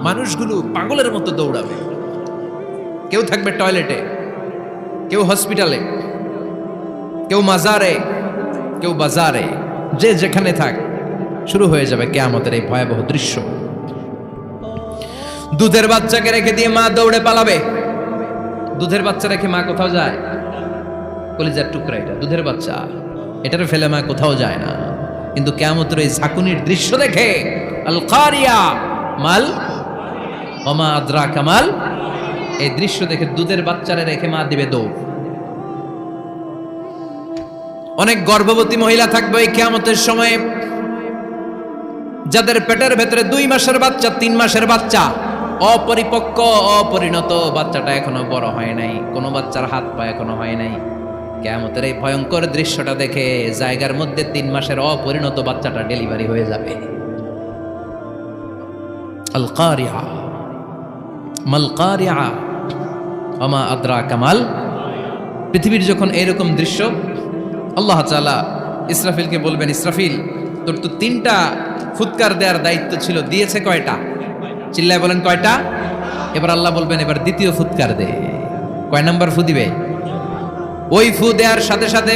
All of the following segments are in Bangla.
মানুষগুলো পাগলের মতো দৌড়াবে। কেউ থাকবে টয়লেটে, কেউ হসপিটালে, কেউ মাজারে, কেউ বাজারে, যে যেখানে থাক শুরু হয়ে যাবে কিয়ামতের এই ভয়াবহ দৃশ্য। দুধের বাচ্চাকে রেখে দিয়ে মা দৌড়ে পালাবে। দুধের বাচ্চা রেখে মা কোথাও যায়? কলিজার টুকরা এটা, দুধের বাচ্চা, এটারে ফেলে মা কোথাও যায় না। কিন্তু কিয়ামতের এই ঝাঁকুনির দৃশ্য দেখে আল কারিয়া মাল ওমা আদরাকা মাল, এই দৃশ্য দেখে দুধের বাচ্চারে রেখে মা দিবে দৌড়। অনেক গর্ভবতী মহিলা থাকবে এই কিয়ামতের সময়ে, যাদের পেটের ভেতরে 2 মাসের বাচ্চা, 3 মাসের বাচ্চা, অপরিপক্ক অপরিণত, বাচ্চাটা এখনো বড় হয় নাই, কোনো বাচ্চার হাত পা এখনো হয় নাই। কিয়ামতের এই ভয়ঙ্কর দৃশ্যটা দেখে জায়গার মধ্যে 3 মাসের অপরিণত বাচ্চাটা ডেলিভারি হয়ে যাবে। আল কারিয়া মাল কারিয়া ওমা আদরাকা মাল। পৃথিবীর যখন এরকম দৃশ্য, আল্লাহ তাআলা ইসরাফিলকে বলবেন, ইসরাফিল তোর তো 3টা ফুৎকার দেওয়ার দায়িত্ব ছিল, দিয়েছে কয়টা? চিল্লায় বলেন কয়টা? এবার আল্লাহ বলবেন এবার দ্বিতীয় ফুৎকার দে। কয় নাম্বার ফু দিবে? ওই ফু দেওয়ার সাথে সাথে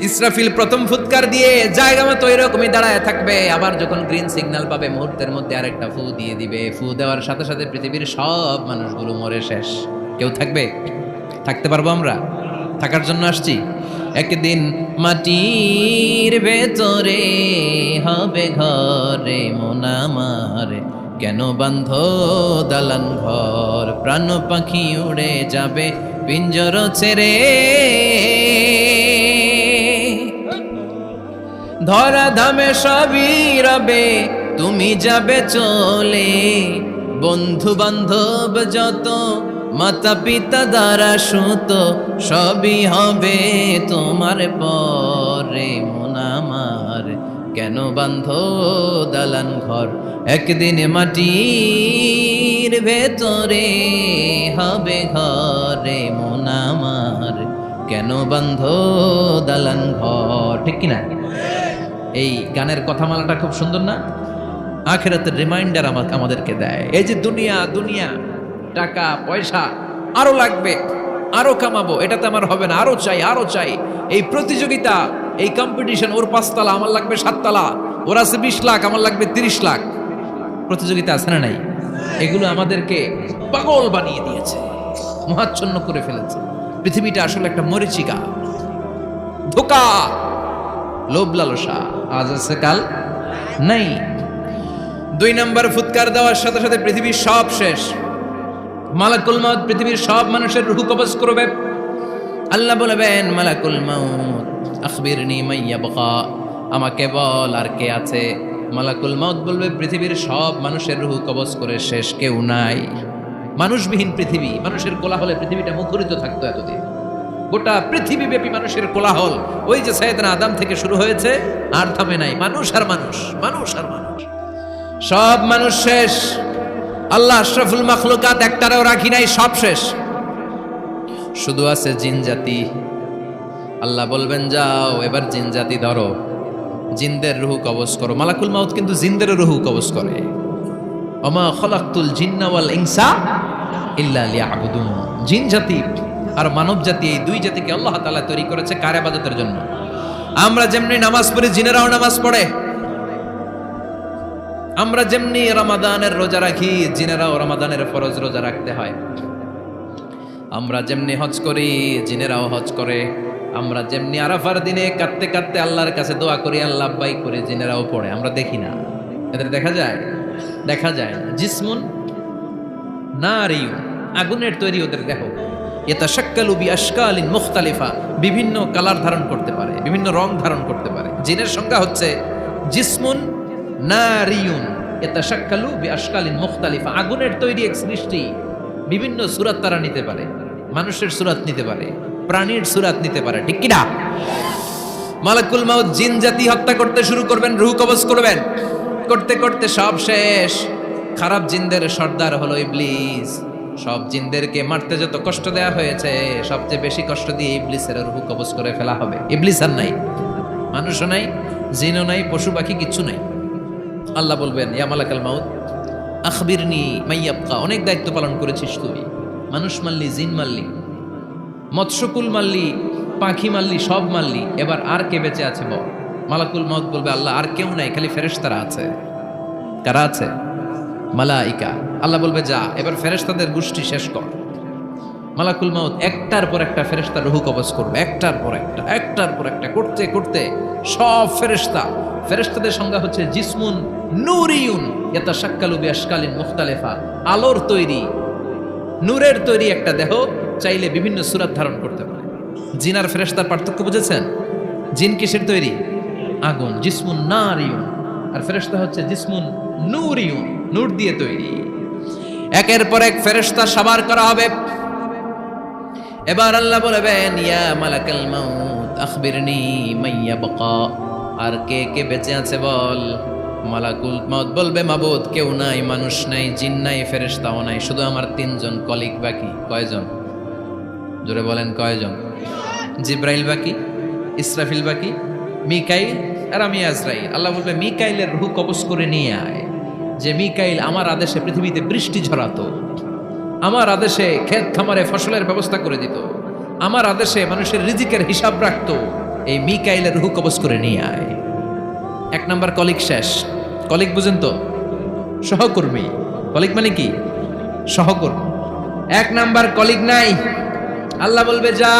ইসরাফিল প্রথম ফুৎকার দিয়ে জায়গা মতো এরকমই দাঁড়ায় থাকবে। আবার যখন গ্রিন সিগন্যাল পাবে মুহূর্তের মধ্যে আরেকটা ফু দিয়ে দিবে। ফু দেওয়ার সাথে সাথে পৃথিবীর সব মানুষগুলো মরে শেষ। কেউ থাকবে? থাকতে পারবো আমরা? থাকার জন্য আসছি। একদিন মাটির ভেতরে হবে ঘরে মন আমার, কেন বান্ধ দালান ঘর, প্রাণ পাখি উড়ে যাবে পিঞ্জর ছেড়ে, ধরা ধামে সবই রবে তুমি যাবে চলে, বন্ধু বান্ধব যত মাতা পিতা দ্বারা সুত সবই হবে তোমার পরে মন আমার, কেন বান্ধ দালান ঘর, একদিন মাটির ভেতরে হবে ঘরে মন আমার, কেন বান্ধ দালান ঘর। ঠিক কিনা? এই গানের কথামালাটা খুব সুন্দর না? আখিরাতের রিমাইন্ডার আমাদেরকে দেয়। এই যে দুনিয়া দুনিয়া, টাকা পয়সা আরো লাগবে, আরো কামাবো, এটাতে আমার হবে না, আরো চাই আরো চাই। এই প্রতিযোগিতা, এই কম্পিটিশন, ওর 5 তলা আমার লাগবে 7 তলা, ওর আছে 20 লাখ আমার লাগবে 30 লাখ, প্রতিযোগিতা আছে না নাই? এগুলো আমাদেরকে পাগল বানিয়ে দিয়েছে, মোহাচ্ছন্ন করে ফেলেছে। পৃথিবীটা আসলে একটা মরিচিকা, ধোঁকা, লোভ লালসা, আজ আছে কাল নাই। 2 নাম্বার ফুৎকার দেওয়ার সাথে সাথে পৃথিবীর সব শেষ। মালাকুল মাউত পৃথিবীর সব মানুষের রূহ কবজ করবে। আল্লাহ বলবেন মালাকুল মাউত আখবিরনি মাইয়াবকা, আমাকে বল আর কে আছে। মালাকুল মাউত বলবে পৃথিবীর সব মানুষের রূহ কবজ করে শেষ, কেউ নাই। মানুষবিহীন পৃথিবী, মানুষের কোলাহলে পৃথিবীটা মুখরিত থাকতো এতদিন। গোটা পৃথিবীব্যাপী মানুষের কোলাহল, ওই যে সাইয়েদনা আদম থেকে শুরু হয়েছে, আর থামে নাই। মানুষ আর মানুষ, মানুষ আর মানুষ, সব মানুষ শেষ। আল্লাহ আশরাফুল মাখলুকাত একটারও রাখি নাই, সব শেষ। শুধু আছে জিন জাতি। আল্লাহ বলবেন যাও এবার জিন জাতি ধরো, জিনদের রূহ কবজ করো। মালাকুল মাউত কিন্তু জিনদের রূহ কবজ করে। ওমা খালাকতুল জিন্না ওয়াল ইনসা ইল্লা লিয়াবুদুন। জিন জাতি আর মানব জাতি, এই 2 জাতিকে আল্লাহ তাআলা তৈরি করেছে কার ইবাদতের জন্য। আমরা যেমনি নামাজ পড়ি, জিনেরাও নামাজ পড়ে। আমরা যেমনি রমাদানের রোজা রাখি, জিনেরাও রমাদানের ফরজ রোজা রাখতে হয়। আমরা যেমনি হজ করি, জিনেরাও হজ করে। আমরা যেমনি আরাফার দিনে কাঁদতে কাঁদতে আল্লাহর কাছে দোয়া করি, আল্লাহ লাব্বাইক করে, জিনেরাও পড়ে। আমরা দেখি না, এদের দেখা যায়? দেখা যায় না। জিসমুন নারিয়ুন, আগুনের তৈরি ওদের দেহ। ইয়াতাশাক্কালু বিআশকালিন মুখতালিফা, বিভিন্ন কালার ধারণ করতে পারে, বিভিন্ন রং ধারণ করতে পারে। জিনের সংজ্ঞা হচ্ছে জিসমুন নারিয়ুন ইয়াতাশাক্কালু বিআশকালিন মুখতালিফা, আগুনের তৈরি এক সৃষ্টি। বিভিন্ন সূরত তারা নিতে পারে, মানুষের সূরত নিতে পারে, প্রাণীর সূরত নিতে পারে। ঠিক কি না? মালাকুল মাউত জিন জাতি হত্যা করতে শুরু করবেন, রূহ কবজ করবেন। করতে করতে সব শেষ। খারাপ জিনদের সর্দার হলো ইবলিস। সব জিনদেরকে মারতে যত কষ্ট দেয়া হয়েছে, সবচেয়ে বেশি কষ্ট দিয়ে ইবলিসের রূহ কবজ করে ফেলা হবে। ইবলিস আর নাই, মানুষও নাই, জিনও নাই, পশু পাখি কিচ্ছু নাই। আল্লাহ বলবেন ইয়া মালাকুল মাউত আখবিরনি মাইয়াবকা, অনেক দায়িত্ব পালন করেছিস তুই, মানুষ মারলি, জিন মারলি, মৎস্যকুল মারলি, পাখি মারলি, সব মারলি, এবার আর কে বেঁচে আছে বল? মালাকুল মউত বলবে আল্লাহ আর কেউ নাই, খালি ফেরেশতারা আছে। কারা আছে? মালাইকা। আল্লাহ বলবে যা এবার ফেরেশতাদের গোষ্ঠী শেষ কর। মালাকুল মউত একটার পর একটা ফেরেশতার রূহ কবজ করবে, একটার পর একটা করতে করতে সব ফেরেশতাদের সংজ্ঞা হচ্ছে জিসমুন নূরিয়ুন ইয়াতাশাক্কালু বিআশকালিন মুখতালিফা, আলোর তৈরি, নূরের তৈরি একটা দেহ, চাইলে বিভিন্ন সূরত ধারণ করতে পারে। জিন আর ফেরেশতার পার্থক্য বুঝেছেন? জিন কিসের তৈরি? আগুন, জিসমুন নারিয়ুন, আর ফেরেশতা হচ্ছে জিসমুন নূরিয়ুন, নূর দিয়ে তৈরি। একের পর এক ফেরেশতা সাবার করা হবে। এবার আল্লাহ বলবেন ইয়া মালাকাল মাউত আখবিরনি মাইয়াবকা, আর কে কে বেঁচে আছে বল। মালাকুল মউত বলবে মাবুদ কেউ নাই, মানুষ নাই, জিন নাই, ফেরেশতাও নাই, শুধু আমার তিনজন কলিগ বাকি। কয়জন? জোরে বলেন কয়জন? জিব্রাইল বাকি, ইসরাফিল বাকি, মিকাইল আর আমি আজরাইল। আল্লাহ বলবে মিকাইলের রূহ কবজ করে নিয়ে আয়। যে মিকাইল আমার আদেশে পৃথিবীতে বৃষ্টি ঝরাতো, আমার আদেশে ক্ষেত খামারে ফসলের ব্যবস্থা করে দিত, আমার আদেশে মানুষের রিজিকের হিসাব রাখতো, এই মিকাইলের রূহ কবজ করে নিয়ে আয়। এক নাম্বার কলিগ শেষ। কলিগ বুঝেন তো? সহকর্মী। কলিগ মানে কি? সহকর্মী। এক নাম্বার কলিগ নাই। আল্লাহ বলবে যা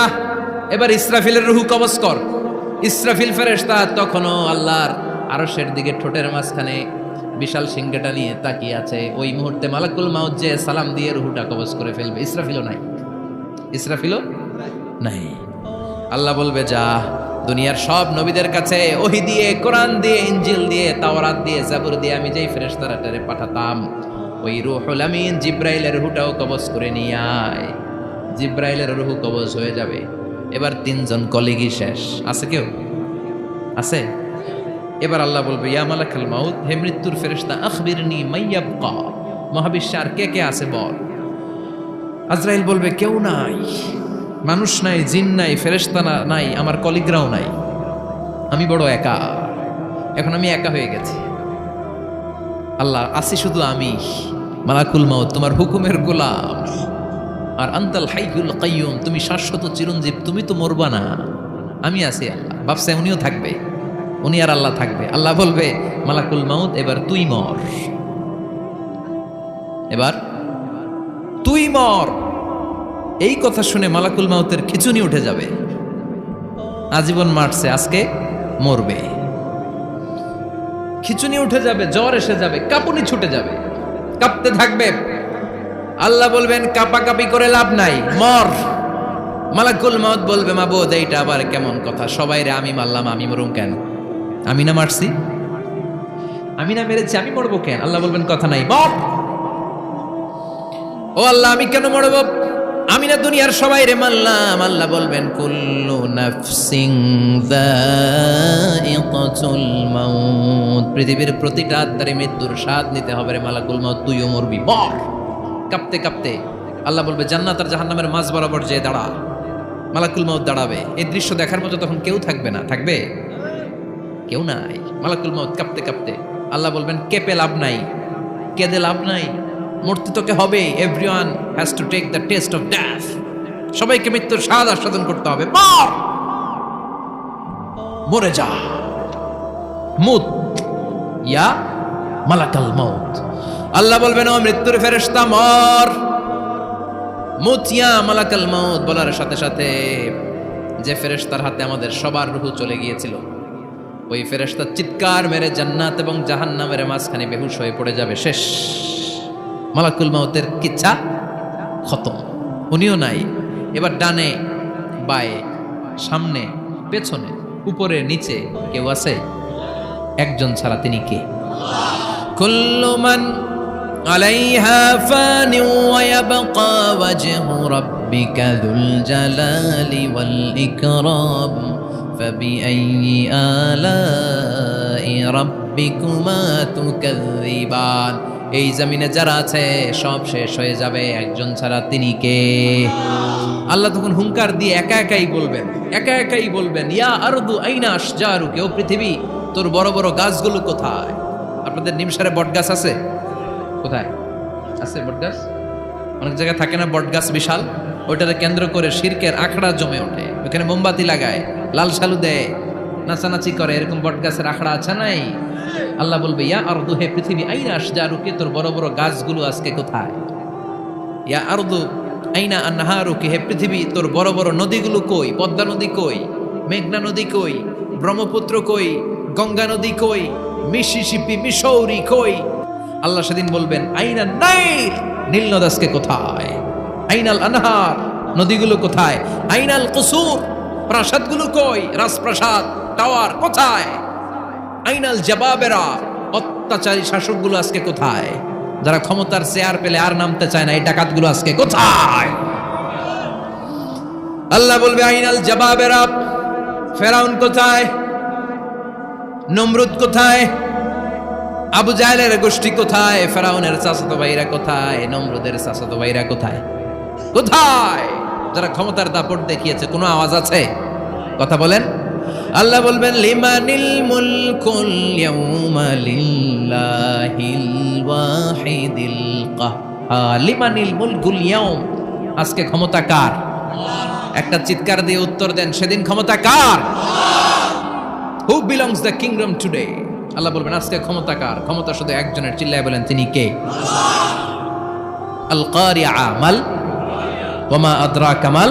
এবার ইসরাফিলের রূহ কবজ কর। ইসরাফিল ফেরেশতা তখনও আল্লাহর আরশের দিকে ঠোঁটের মাঝখানে বিশাল সিংহটা নিয়ে তাকিয়ে আছে। ওই মুহূর্তে মালাকুল মাউত যে সালাম দিয়ে রূহটা কবজ করে ফেলবে। ইসরাফিলও নাই, ইসরাফিলও নাই। আল্লাহ বলবে যা দুনিয়ার সব নবীদের কাছে ওহী দিয়ে, কোরআন দিয়ে, ইনজিল দিয়ে, তাওরাত দিয়ে, জাবুর দিয়ে আমি যেই ফেরেশতাটারে পাঠাতাম, ওই রূহুল আমিন জিব্রাইলের রূহটাও কবজ করে নিয়ে আয়। জিব্রাইলের রূহ কবজ হয়ে যাবে। এবার তিনজন কলিগই শেষ। আছে কেউ? আছে? এবার আল্লাহ বলবে ইয়া মালাকাল মাউত, হে মৃত্যুর ফেরেশতা আখবিরনি মাইয়াবকা, মহাবিশ্বে আর কে কে আছে বল। আজরাইল বলবে কেউ নাই, মানুষ নাই, জিন নাই, ফেরেশতা নাই, আমার কলিগরাও নাই, আমি বড় একা। এখন আমি একা হয়ে গেছি। আল্লাহ আসি শুধু আমি, মালাকুল মাউত তোমার হুকুমের গোলাম, আর আনতাল হাইয়ুল কাইয়ুম তুমি শাশ্বত চিরঞ্জীব, তুমি তো মরবা না, আমি আছি। আল্লাহ ভাবছে উনিও থাকবে, উনি আর আল্লাহ থাকবে। আল্লাহ বলবে মালাকুল মাউত এবার তুই মর, এবার তুই মর। এই কথা শুনে মালাকুল মাউতের খিচুনি উঠে যাবে। আজীবন মারছে, আজকে মরবে। খিচুনি উঠে যাবে, জ্বর এসে যাবে, কাঁপুনি ছুটে যাবে, কাঁপতে থাকবে। আল্লাহ বলবেন কাঁপাকাঁপি করে লাভ নাই, মর। মালাকুল মাউত বলবে মাবুদ এইটা আবার কেমন কথা, সবাই রে আমি মারলাম, আমি মরুম কেন? আমি না মারছি, আমি না মেরেছি, আমি মরবো কেন? আল্লাহ বলবেন কথা নাই, মর। ও আল্লাহ আমি কেন মরব? আমি না দুনিয়ার সবাই রে মারলাম। আল্লাহ বলবেন কুল্লু নাফসিন যায়িকাতুল মাউত, পৃথিবীর প্রতিটা আত্মারে মৃত্যুর স্বাদ নিতে হবে রে মালাকুল মাউত, তুইও মরবি, মর। কাঁপতে কাঁপতে আল্লাহ বলবে জান্নাত আর জাহান্নামের মাঝ বরাবর যে দাঁড়া। মালাকুল মাউত দাঁড়াবে। এই দৃশ্য দেখার মতো তখন কেউ থাকবে না। থাকবে? কেউ নাই। মালাকুল মাউত কাঁপতে কাঁপতে আল্লাহ বলবেন কেঁপে লাভ নাই, কেঁদে লাভ নাই, মরতে তোকে হবে। Everyone has to take the test of death, সবাইকে মৃত্যুর স্বাদ আস্বাদন করতে হবে। মর, মরে যা, মুত ইয়া মালাকাল মাউত। আল্লাহ বলবেন ও মৃত্যুর ফেরেশতা মর, মুত ইয়া মালাকাল মাউত। বলার সাথে সাথে যে ফেরেশতার হাতে আমাদের সবার রূহ চলে গিয়েছিল, ওই ফেরেশতা চিৎকার মেরে জান্নাত এবং জাহান্নামের মাঝখানে বেহুশ হয়ে পড়ে যাবে। শেষ। মালাকুল মাউতের কিচ্ছা খতম, উনিও নাই। এবার ডানে বায়ে, সামনে পেছনে, উপরে নিচে কেউ আছে? একজন ছাড়া, তিনি কে? কুল্লু মান আলাইহা ফানি ওয়া ইয়াবকা ওয়াজহু রাব্বিকা যুল জালালি ওয়াল ইকরাম ফাবিআইয়ি আলাই রাব্বিকুমা তুকাযযিবান। এই জমিনে যারা আছে সব শেষ হয়ে যাবে, একজন ছাড়া, তিনি কে? আল্লাহ তখন হুঙ্কার দিয়ে একা একাই বলবেন ইয়া আরদু আইনা আশজারুকা, ও পৃথিবী তোর বড় বড় গাছগুলো কোথায়? আপনাদের নিমসারে বট গাছ আছে? কোথায়? আছে বটগাছ? অনেক জায়গায় থাকে না বটগাছ বিশাল, ওইটাকে কেন্দ্র করে শিরকের আখড়া জমে ওঠে, ওখানে মোমবাতি লাগায়, লাল সালু দেয়, নাচানাচি করে, এরকম বটগাছের আখড়া আছে নাই? আল্লাহ বলবে ইয়া আরদু, হে পৃথিবী, আইনা আশজারুকি, তোর বড় বড় গাছগুলো আজকে কোথায়? ইয়া আরদু আইনা আনহারুকি, হে পৃথিবী, তোর বড় বড় নদীগুলো কই? পদ্মা নদী কই? মেঘনা নদী কই? ব্রহ্মপুত্র কই? গঙ্গা নদী কই? মিসিসিপি, মিসৌরি কই? আল্লাহ সেদিন বলবেন আইনা নাইল, নীল নদ আজকে কোথায়? আইনাল আনহার, নদীগুলো কোথায়? আইনাল কুসুর, প্রাসাদগুলো কই? রাজপ্রাসাদ, টাওয়ার কোথায়? আইনাল জাবাবেরা, অত্যাচারী শাসকগুলো আজকে কোথায়? যারা ক্ষমতার চেয়ার পেলে আর নামতে চায় না, এই ডাকাতগুলো আজকে কোথায়? আল্লাহ বলবে আইনাল জাবাবেরা, ফেরাউন কোথায়? নমরুদ কোথায়? আবু জাহেলের গোষ্ঠী কোথায়? ফেরাউনের চাচাতো ভাইরা কোথায়? নমরুদের চাচাতো ভাইরা কোথায়? কোথায়? যারা ক্ষমতার দাপট দেখিয়েছে, কোনো আওয়াজ আছে? কথা বলেন। আল্লাহ বলবেন লিমানিল মুলকুল ইয়াউমা লিল্লাহিল ওয়াহিদিল কাহ্হার, লিমানিল মুলকুল ইয়াউম, আজকে ক্ষমতা কার? একটা চিৎকার দিয়ে উত্তর দেন, সেদিন ক্ষমতা কার? Who belongs the kingdom today? Allah বলবেন আজকে ক্ষমতা কার? ক্ষমতা শুধু একজনের, চিল্লায় বলেন তিনি কে? আল কারিআ, মাল ওয়া মা আদরাকা মাল